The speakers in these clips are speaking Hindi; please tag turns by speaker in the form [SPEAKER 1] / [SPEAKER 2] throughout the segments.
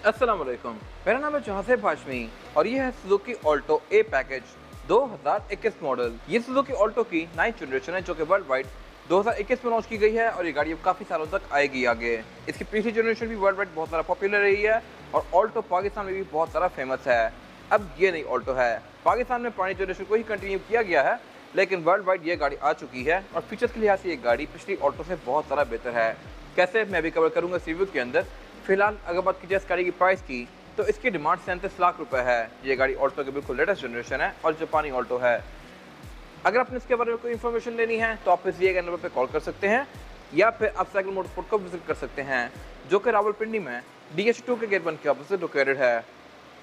[SPEAKER 1] अस्सलाम वालेकुम। मेरा नाम है जहाज़ेब हाशमी और ये है सुजुकी ऑल्टो ए पैकेज 2021 मॉडल। ये सुजुकी ऑल्टो की 9th जनरेशन है जो कि वर्ल्ड वाइड 2021 में लॉन्च की गई है और ये गाड़ी अब काफ़ी सालों तक आएगी आगे। इसकी पिछली जनरेशन भी वर्ल्ड वाइड बहुत ज़्यादा पॉपुलर रही है और ऑल्टो पाकिस्तान में भी बहुत ज़्यादा फेमस है। अब ये नई ऑल्टो है, पाकिस्तान में पुरानी जनरेशन को ही कंटिन्यू किया गया है, लेकिन वर्ल्ड वाइड ये गाड़ी आ चुकी है और फीचर्स के लिहाज से ये गाड़ी पिछली ऑल्टो से बहुत ज़्यादा बेहतर है। कैसे, मैं भी कवर करूँगा इस रिव्यू के अंदर। फिलहाल अगर बात की जाए इस गाड़ी की प्राइस की, तो इसकी डिमांड 37 लाख रुपए है। ये गाड़ी ऑल्टो की बिल्कुल लेटेस्ट जनरेशन है और जापानी ऑल्टो है। अगर आपने इसके बारे में कोई इन्फॉर्मेशन लेनी है तो आप इस दिए गए नंबर पर कॉल कर सकते हैं या फिर आप साइकिल मोटरस्पोर्ट को विजिट कर सकते हैं, जो कि रावलपिंडी में DH2 के गेट 1 के ऑपोजिट लोकेटेड है।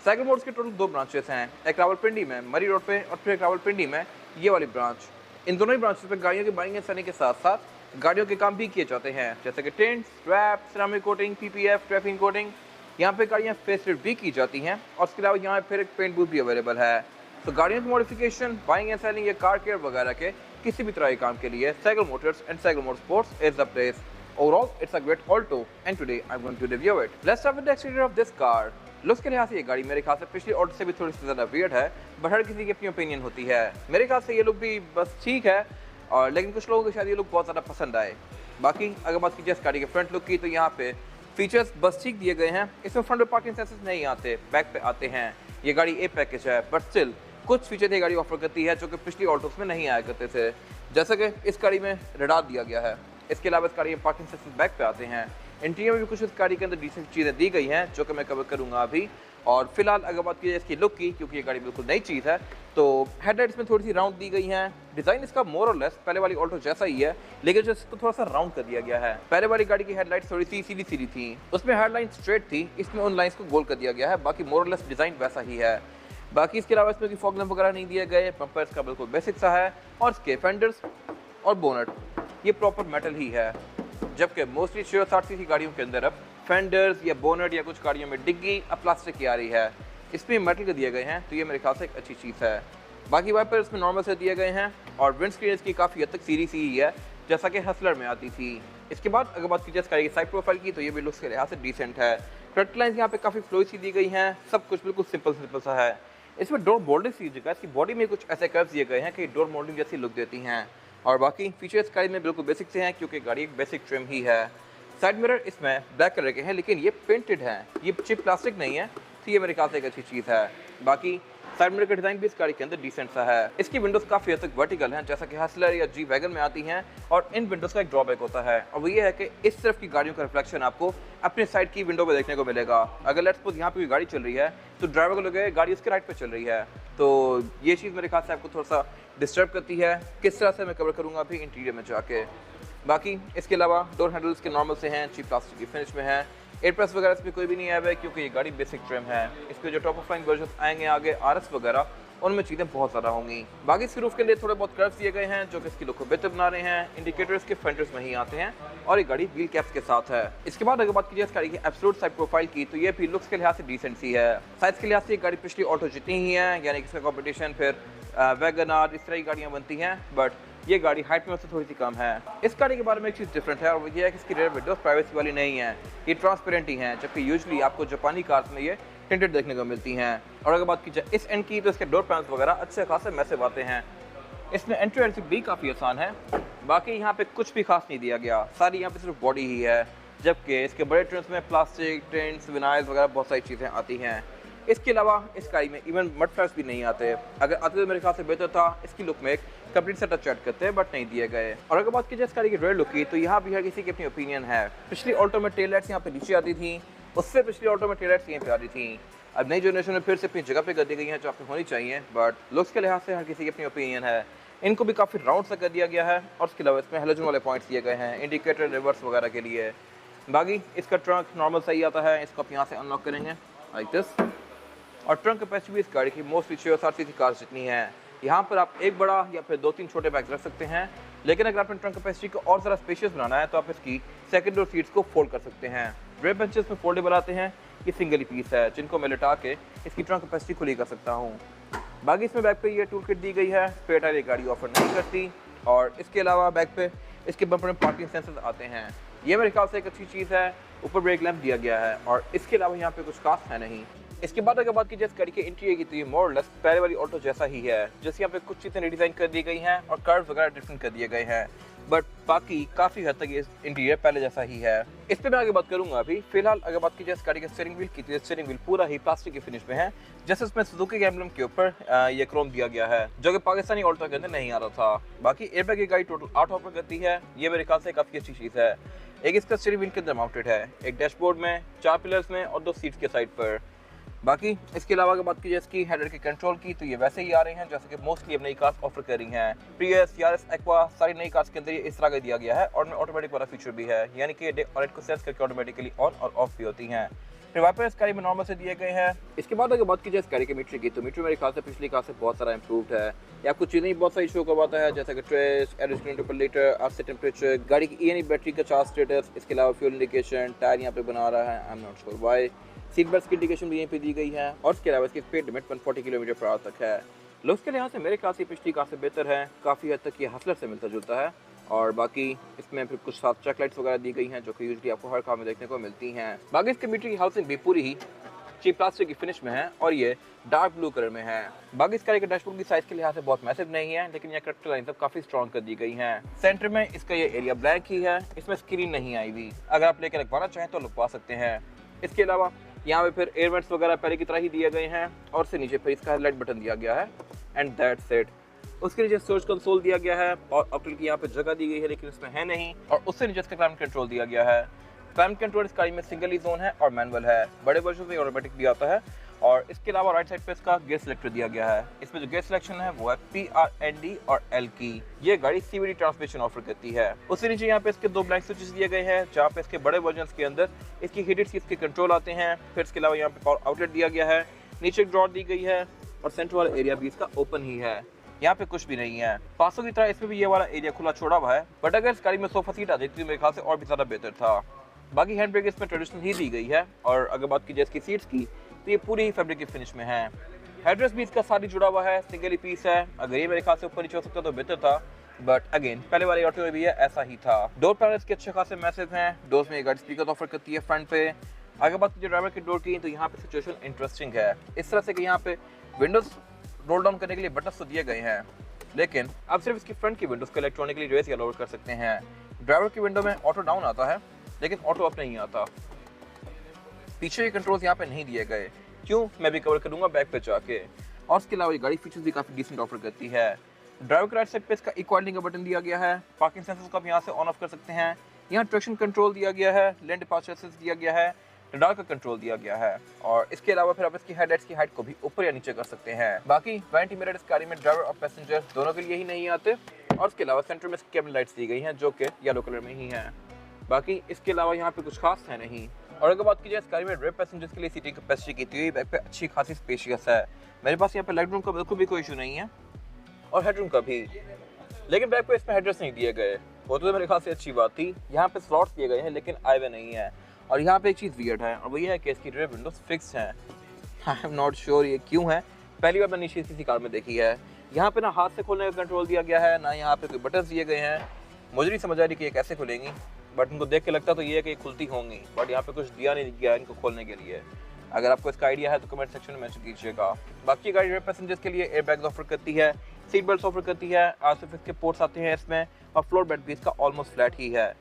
[SPEAKER 1] साइकिल मोटर्स के टोटल 2 ब्रांचेस हैं, एक रावलपिंडी में मरी रोड पे और फिर एक रावलपिंडी में ये वाली ब्रांच। इन दोनों ही ब्रांचेस पे गाड़ियों की बाइंग एंड सेलिंग के साथ साथ गाड़ियों के काम भी किए जाते हैं, जैसे कि tent, strap, ceramic coating, PPF, traffic coating. यहाँ पे गाड़ियाँ फेसलिफ्ट भी की जाती हैं और इसके अलावा यहाँ फिर एक पेंट बूथ भी अवेलेबल है। तो गाड़ियों की मॉडिफिकेशन, बाइंग एंड सेलिंग या कार केयर वगैरह के किसी भी तरह के काम के लिए cycle Motors and cycle motorsports is the place. Overall, it's a great Alto, and today I'm going to review it. Let's start with the exterior of this car. Looks के लिहाज से ये गाड़ी मेरे ख्याल से पिछली ऑल्टो से भी थोड़ी सी ज़्यादा वियर्ड है, बट हर किसी की अपनी ओपिनियन होती है। मेरे ख्याल से ये लुक भी बस ठीक है, और लेकिन कुछ लोगों को शायद ये लुक बहुत ज़्यादा पसंद आए। बाकी अगर बात की जाए इस गाड़ी के फ्रंट लुक की, तो यहाँ पे फीचर्स बस ठीक दिए गए हैं। इसमें फ्रंट में पार्किंग सेंसर्स नहीं आते, बैक पे आते हैं। ये गाड़ी ए पैकेज है, बट स्टिल कुछ फीचर ये गाड़ी ऑफर करती है जो कि पिछली ऑल्टोस में नहीं आया करते थे, जैसे कि इस गाड़ी में रडार दिया गया है। इसके अलावा इस गाड़ी में पार्किंग सेंसर्स बैक पे आते हैं। इंटीरियर में भी कुछ इस गाड़ी के अंदर डिसेंट चीज़ें दी गई हैं जो कि मैं कवर करूँगा अभी। और फिलहाल अगर बात की जाए इसकी लुक की, क्योंकि ये गाड़ी बिल्कुल नई चीज़ है, तो हेडलाइट्स में थोड़ी सी राउंड दी गई हैं। डिज़ाइन इसका मोर और लेस पहले वाली ऑल्टो जैसा ही है, लेकिन जो इसको थोड़ा सा राउंड कर दिया गया है। पहले वाली गाड़ी की हेडलाइट्स थोड़ी सी सीधी सीधी थी, उसमें हेडलाइन स्ट्रेट थी, इसमें उन लाइन्स को गोल कर दिया गया है। बाकी मोर और लेस डिज़ाइन वैसा ही है। बाकी इसके अलावा इसमें फॉग लैंप वगैरह नहीं दिए गए, बम्पर इसका बिल्कुल बेसिक सा है और इसके फेंडर्स और बोनट ये प्रॉपर मेटल ही है, जबकि मोस्टली 60 गाड़ियों के अंदर अब फेंडर्स या बोनट या कुछ गाड़ियों में डिग्गी अब प्लास्टिक की आ रही है। इसमें मेटल के दिए गए हैं, तो ये मेरे ख्याल से एक अच्छी चीज़ है। बाकी वाइपर इसमें नॉर्मल से दिए गए हैं और विंड स्क्रीन इसकी काफ़ी हद तक सीधी सी ही है, जैसा कि हसलर में आती थी। इसके बाद अगर बात की जाए इसकी साइड प्रोफाइल की, तो ये भी लुक्स के लिहाज से डिसेंट है। फ्रंट लाइन्स यहाँ पे काफ़ी फ्लोई सी दी गई हैं, सब कुछ बिल्कुल सिंपल सा है। इसमें डोर मोल्डिंग सी जगह, इसकी बॉडी में कुछ ऐसे कर्व्स दिए गए हैं कि डोर मोल्डिंग जैसी लुक देती हैं। और बाकी फीचर्स गाड़ी में बिल्कुल बेसिक से हैं, क्योंकि गाड़ी एक बेसिक ट्रिम ही है। साइड मिरर इसमें ब्लैक कलर के हैं, लेकिन ये पेंटेड हैं, ये चिप प्लास्टिक नहीं है, तो ये मेरे ख्याल से एक अच्छी चीज़ है। बाकी साइड मिरर का डिज़ाइन भी इस गाड़ी के अंदर डिसेंट सा है। इसकी विंडोज़ काफ़ी हद तक वर्टिकल हैं, जैसा कि हसलर या जी वैगन में आती हैं, और इन विंडोज़ का एक ड्रॉबैक होता है, और वो ये है कि इस तरफ की गाड़ियों का रिफ्लेक्शन आपको अपने साइड की विंडो में देखने को मिलेगा। अगर लेट्स सपोज यहाँ पे कोई गाड़ी चल रही है, तो ड्राइवर को लगेगा गाड़ी उसके राइट पे चल रही है, तो ये चीज़ मेरे ख्याल से आपको थोड़ा सा डिस्टर्ब करती है। किस तरह से मैं कवर करूँगा अभी इंटीरियर में जाके। बाकी इसके अलावा डोर हैंडल्स के नॉर्मल से हैं, चीप प्लास्टिक की फिनिश में है। एयर प्रेस वगैरह इसमें कोई भी नहीं आया है, क्योंकि ये गाड़ी बेसिक ट्रिम है। इसके जो टॉप ऑफ लाइन वर्जन आएंगे आगे RS वगैरह, उनमें चीज़ें बहुत ज़्यादा होंगी। बाकी इसके रूफ के लिए थोड़े बहुत कर्व्स दिए गए हैं, जो कि इसकी लुक को बेहतर बना रहे हैं। इंडिकेटर्स के फ्रंटर्स में ही आते हैं और ये गाड़ी व्हील कैप्स के साथ है। इसके बाद अगर बात की जाए इस गाड़ी की एब्सोल्यूट साइड प्रोफाइल की, तो ये भी लुक्स के लिहाज से डिसेंट सी है। साइज के लिहाज से ये गाड़ी पिछली ऑल्टो जितनी ही है, यानी कि इसका कॉम्पिटिशन फिर वैगन आर इस तरह की गाड़ियाँ बनती हैं, बट ये गाड़ी हाइट में उससे थोड़ी सी कम है। इस गाड़ी के बारे में एक चीज़ डिफरेंट है, और वो ये है कि इसकी रेयर विंडोज प्राइवेसी वाली नहीं है, ये ट्रांसपेरेंट ही हैं, जबकि यूजुअली आपको जापानी कार्स में ये टिंटेड देखने को मिलती हैं। और अगर बात की जाए इस एंड की, तो इसके डोर पैनल्स वगैरह अच्छे खासे मैसिव आते हैं। इसमें एंट्री एग्जिट भी काफ़ी आसान है। बाकी यहाँ पे कुछ भी खास नहीं दिया गया, सारी यहाँ पे सिर्फ बॉडी ही है, जबकि इसके बड़े ट्रेंड्स में प्लास्टिक, टेंट्स, विनाइल्स वगैरह बहुत सारी चीज़ें आती हैं। इसके अलावा इस गाड़ी में इवन मड फ्लैप्स भी नहीं आते। अगर आते तो मेरे ख्याल से बेहतर था, इसकी लुक में एक कंप्लीट सेट टच ऐड करते हैं, बट नहीं दिए गए। और अगर बात की जाए इस गाड़ी की रेयर लुक की, तो यहाँ भी हर किसी की अपनी ओपिनियन है। पिछली ऑल्टो में टेल लाइट्स यहाँ पे नीचे आती थी, उससे पिछली ऑल्टो में टेल लाइट्स यहीं पे आ रही थी। अब नई जनरेशन में फिर से अपनी जगह पे कर दी गई हैं, जो आपको होनी चाहिए, बट लुक्स के लिहाज से हर किसी की अपनी ओपिनियन है। इनको भी काफ़ी राउंड सा कर दिया गया है, और उसके अलावा इसमें हेलोजन वाले पॉइंट्स दिए गए हैं, इंडिकेटर, रिवर्स वगैरह के लिए। बाकी इसका ट्रंक नॉर्मल सही आता है, इसको आप यहाँ से अनलॉक करेंगे लाइक दिस। और ट्रंक कैपेसिटी भी इस गाड़ी की मोस्टली 60 कार्स जितनी है। यहाँ पर आप एक बड़ा या फिर 2-3 छोटे बैग रख सकते हैं, लेकिन अगर आपने ट्रंक कैपेसिटी को और ज़रा स्पेशियस बनाना है, तो आप इसकी सेकंड और सीट्स को फोल्ड कर सकते हैं। रेयर बेंचेस में फोल्डेबल आते हैं, ये सिंगल पीस है, जिनको मैं लिटा के इसकी ट्रंक कैपेसिटी खुली कर सकता हूँ। बाकी इसमें बैक पे ये टूल किट दी गई है, स्पेयर टायर ये गाड़ी ऑफर नहीं करती। और इसके अलावा बैक पे इसके बम्पर में पार्किंग सेंसर्स आते हैं, ये मेरे ख्याल से एक अच्छी चीज़ है। ऊपर ब्रेक लैंप दिया गया है और इसके अलावा यहाँ पे कुछ खास है नहीं। इसके बाद अगर बात की जाए इस गाड़ी के इंटीरियर की तो ये मोर लेस पहले वाली ऑल्टो जैसा ही है, जैसे यहाँ पे कुछ चीजें रिडिजाइन कर दी गई हैं और कर्व्स वगैरह डिफरेंट कर दिए गए हैं, बट बाकी काफी हद तक ये इंटीरियर पहले जैसा ही है। इस पे मैं आगे बात करूंगा। अभी फिलहाल अगर बात की जाए इस गाड़ी के स्टीयरिंग व्हील की तो स्टीयरिंग व्हील पूरा ही प्लास्टिक के फिनिश में है, जैसे इसमें सुजुकी के एम्ब्लम के ऊपर ये क्रोम दिया गया है, जो कि पाकिस्तानी ऑल्टो के अंदर नहीं आ रहा था। बाकी एयरबैग की गाड़ी टोटल 8 ऑफर करती है, ये मेरे ख्याल से काफी अच्छी चीज है। एक इसका स्टीयरिंग व्हील के अंदर माउंटेड है, एक डैशबोर्ड में, 4 पिलर्स में और 2 सीट्स के साइड पर। बाकी इसके अलावा अगर बात की जाए इसकी हेडलाइट के कंट्रोल की तो ये वैसे ही आ रहे हैं जैसे कि मोस्टली अब नई कार्स ऑफर कर रही हैं। प्रियस, यारिस, एक्वा सारी नई कार्स के अंदर ये इस तरह का दिया गया है और ऑटोमेटिक वाला फीचर भी है, यानी कि डे और नाइट को सेंस करके ऑटोमेटिकली ऑन और ऑफ भी होती हैं। फिर वाइपर इस गाड़ी में नॉर्मल से दिए गए हैं। इसके बाद अगर बात की जाए इस गाड़ी के मीटर की तो मीटर मेरे ख्याल से पिछली कार से बहुत सारा इंप्रूव्ड है। ये आपको चीज़ें ही बहुत सारी शो करवाता है, जैसे कि ट्रेस, एवरेज किलोमीटर पर लीटर, आरसी टेम्परेचर, गाड़ी की ईएनई बैटरी का चार्ज स्टेटस, इसके अलावा फ्यूल इंडिकेशन, टायर यहाँ पे बना रहा है, I am not sure why, seat belt की इंडिकेशन भी यहीं पे दी गई है और इसके अलावा इसकी speed limit 140 kilometre per hour तक है। लुक्स के लिहाज से मेरे ख्याल से पिछली कार से बेहतर है, काफ़ी हद तक ये हसलर से मिलता जुलता है। और बाकी इसमें फिर कुछ साथ चेक लाइट्स वगैरह दी गई हैं जो कि यूजुअली आपको हर कार में देखने को मिलती हैं। बाकी इसके मीटर की हाउसिंग भी पूरी ही चीप प्लास्टिक की फिनिश में है और ये डार्क ब्लू कलर में है। बाकी इस गाड़ी के डैशबोर्ड की साइज के लिहाज से बहुत मैसिव नहीं है, लेकिन ये करेक्टर लाइन सब काफी स्ट्रॉन्ग कर दी गई हैं। सेंटर में इसका ये एरिया ब्लैक ही है, इसमें स्क्रीन नहीं आई हुई, अगर आप लेकर लगवाना चाहें तो लगवा सकते हैं। इसके अलावा यहाँ पे फिर एयर वेंट्स वगैरह पहले की तरह ही दिए गए हैं और उससे नीचे फिर इसका हेडलाइट बटन दिया गया है एंड दैट्स इट। उसके नीचे स्टोरेज कंसोल दिया गया है और ऑक्टेल की यहाँ पे जगह दी गई है, लेकिन इसमें है नहीं, और उससे नीचे इसका क्लाइमेट कंट्रोल दिया गया है। क्लाइमेट कंट्रोल इस गाड़ी में सिंगल ही जोन है और मैनुअल है, बड़े वर्जन में ऑटोमेटिक भी आता है। और इसके अलावा राइट साइड पे इसका गियर सिलेक्टर दिया गया है, इसमें जो गियर सिलेक्शन है वो है PRND और L की। ये गाड़ी CVT ट्रांसमिशन ऑफर करती है। उससे नीचे यहाँ पे इसके 2 ब्लैंक स्विचेस दिए गए हैं, जहाँ पे इसके बड़े वर्जन के अंदर इसकी हीटेड सीट्स के कंट्रोल आते हैं। फिर इसके अलावा यहाँ पे पावर आउटलेट दिया गया है, नीचे एक ड्रॉर दी गई है और सेंटर वाला एरिया भी इसका ओपन ही है, यहाँ पे कुछ भी नहीं है। 500 की तरह इसमें भी ये वाला एरिया खुला छोड़ा हुआ है, बट अगर इस गाड़ी में सोफा सीट आ जाती तो मेरे ख्याल से और भी ज्यादा बेहतर था। बाकी हैंड ब्रेक इसमें ट्रेडिशनल ही दी गई है और अगर बात की जाए इसकी सीट्स की तो ये पूरी ही फैब्रिक की फिनिश में है। हेडरेस्ट भी इसका सारी जुड़ा हुआ है, सिंगल ही पीस है। अगर ये मेरे ख्याल से ऊपर नीचे हो सकता तो बेहतर था, बट अगेन पहले वाले ऑटो में भी है ऐसा ही था। डोर पैनल्स के अच्छे खासे मैसिव हैं, डोर्स में गाड़ी स्पीकर ऑफर करती है फ्रंट पे। अगर बात कीजिए ड्राइवर के डोर की तो यहाँ पे सिचुएशन इंटरेस्टिंग है, इस तरह से कि यहाँ पे विंडोज रोल डाउन करने के लिए बटन तो दिए गए हैं, लेकिन आप सिर्फ इसकी फ्रंट की विंडोज को इलेक्ट्रॉनिकली रेज या लोअर कर सकते हैं। ड्राइवर की विंडो में ऑटो डाउन आता है, लेकिन ऑटो अप नहीं आता। पीछे के कंट्रोल्स यहाँ पे नहीं दिए गए, क्यों मैं भी कवर करूंगा बैक पे जाके। और इसके अलावा ये गाड़ी फीचर्स भी काफी डिसेंट ऑफर करती है। ड्राइवर के राइट साइड पे इसका इक्वल का बटन दिया गया है, पार्किंग सेंसर्स को आप यहाँ से ऑन ऑफ कर सकते हैं। यहाँ ट्रैक्शन कंट्रोल दिया गया है, लेन डिपार्चर असिस्ट दिया गया है, रडार का कंट्रोल दिया गया है और इसके अलावा फिर आप इसकी हेडलाइट्स की हाइट को भी ऊपर या नीचे कर सकते हैं। बाकी वारंटी मिरर इस गाड़ी में ड्राइवर और पैसेंजर दोनों के लिए ही नहीं आते और इसके अलावा सेंटर में इसकी कैबिन लाइट्स दी गई हैं जो कि येलो कलर में ही हैं। बाकी इसके अलावा यहाँ पे कुछ खास है नहीं। और अगर बात की जाए इस गाड़ी में रेयर पैसेंजर्स के लिए सीटिंग कैपेसिटी की तो ये बैक पे अच्छी खासी स्पेशियस है। मेरे पास यहाँ पे लेग रूम का बिल्कुल भी कोई इशू नहीं है और हेडरूम का भी, लेकिन बैक पे इसमें हेडरेस्ट नहीं दिए गए, वो तो मेरे ख्याल से अच्छी बात थी। यहाँ पे स्लॉट्स दिए गए हैं लेकिन आए हुए नहीं है। और यहाँ पे एक चीज़ वियर्ड है और वो ये है कि इसकी रेयर विंडोज फिक्स हैं। आई एम नॉट श्योर ये क्यों है, पहली बार मैंने नीचे किसी कार में देखी है। यहाँ पे ना हाथ से खोलने का कंट्रोल दिया गया है, ना यहाँ पे कोई बटन दिए गए हैं। मुझे नहीं समझ आ रही कि ये कैसे खुलेंगी, बट इनको देख के लगता तो ये है कि खुलती होंगी, बट यहाँ पे कुछ दिया नहीं गया इनको खोलने के लिए। अगर आपको इसका आइडिया है तो कमेंट सेक्शन में मेंशन कीजिएगा। बाकी गाड़ी रेयर पैसेंजर्स के लिए एयर बैग्स ऑफर करती है, सीट बेल्ट ऑफर करती है, आरसीएफ के पोर्ट्स आते हैं इसमें और फ्लोर बेड भी इसका ऑलमोस्ट फ्लैट ही है।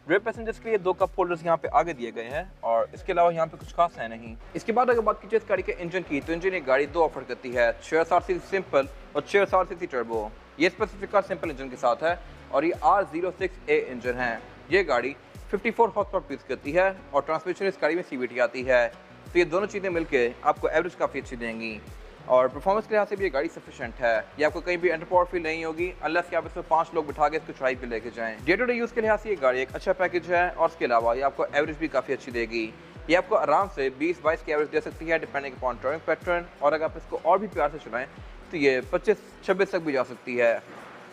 [SPEAKER 1] रेयर पैसेंजर्स के लिए 2 कप होल्डर्स यहाँ पे आगे दिए गए हैं और इसके अलावा यहाँ पे कुछ खास है नहीं। इसके बाद अगर बात कीजिए इस गाड़ी के इंजन की तो इंजन एक गाड़ी 2 ऑफर करती है, 660 सीसी सिंपल और 660 सीसी टर्बो। ये स्पेसिफिक कार सिंपल इंजन के साथ है और ये R06A इंजन है। ये गाड़ी 54 हॉर्स पावर प्रोड्यूस करती है और ट्रांसमिशन इस गाड़ी में CVT आती है, तो ये दोनों चीज़ें मिलकर आपको एवरेज काफ़ी अच्छी देंगी और परफॉर्मेंस के लिहाज से भी ये गाड़ी सफिशिएंट है। ये आपको कहीं भी अंडर पावर फील नहीं होगी अनलेस कि आप इसमें 5 लोग बिठा के इसको चढ़ाई पे लेके जाएं। डे टू डे यूज़ के लिहाज से ये गाड़ी एक अच्छा पैकेज है और इसके अलावा ये आपको एवरेज भी काफ़ी अच्छी देगी। ये आपको आराम से 20-22 की एवरेज दे सकती है डिपेंडिंग अपॉन ड्राइविंग पैटर्न, और अगर आप इसको और भी प्यार से चलाएं तो ये 25-26 तक भी जा सकती है।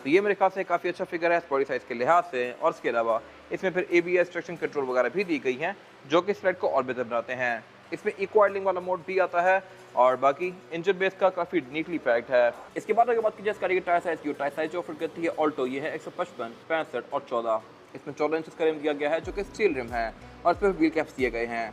[SPEAKER 1] तो ये मेरे ख्याल से काफ़ी अच्छा फिगर है बॉडी साइज़ के लिहाज से। और इसके अलावा इसमें फिर ABS ट्रैक्शन कंट्रोल वगैरह भी दी गई हैं जो कि इस राइड को और बेहतर बनाते हैं। इसमें इको आइडलिंग वाला मोड भी आता है और बाकी इंजन बेस का काफ़ी नीटली पैक्ड है। इसके बाद अगर बात की जाए इस गाड़ी के टायर साइज़ की, टायर साइज जो ऑफर करती है ऑल्टो, ये है 155, 65 और 14। इसमें 14 इंच का रिम दिया गया है जो कि स्टील रिम है और इस पर व्हील कैप्स दिए गए हैं।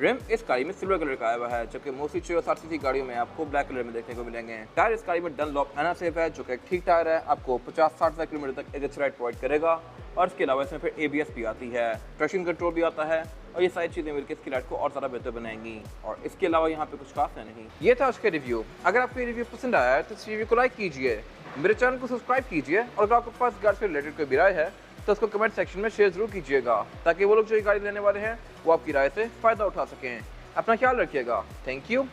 [SPEAKER 1] रिम इस गाड़ी में सिल्वर कलर का आया हुआ है जो कि मोस्टली 660 सीसी गाड़ियों में आपको ब्लैक कलर में देखने को मिलेंगे। टायर इस गाड़ी में डनलॉप एनासेफ है जो कि एक ठीक टायर है, आपको 50-60 किलोमीटर तक एग्जॉस्ट राइड प्रोवाइड करेगा और इसके अलावा इसमें फिर ABS भी आती है, ट्रैक्शन कंट्रोल भी आता है और ये सारी चीज़ें मिलकर इसकी राइड को और ज़्यादा बेहतर बनाएंगी। और इसके अलावा यहाँ पे कुछ खास है नहीं। ये था उसका रिव्यू। अगर आपको ये रिव्यू पसंद आया है तो इस रिव्यू को लाइक कीजिए, मेरे चैनल को सब्सक्राइब कीजिए और अगर आपके पास गाड़ी से रिलेटेड कोई भी राय है तो उसको कमेंट सेक्शन में शेयर जरूर कीजिएगा ताकि वो लोग जो ये गाड़ी लेने वाले हैं वो आपकी राय से फ़ायदा उठा सकें। अपना ख्याल रखिएगा। Thank you.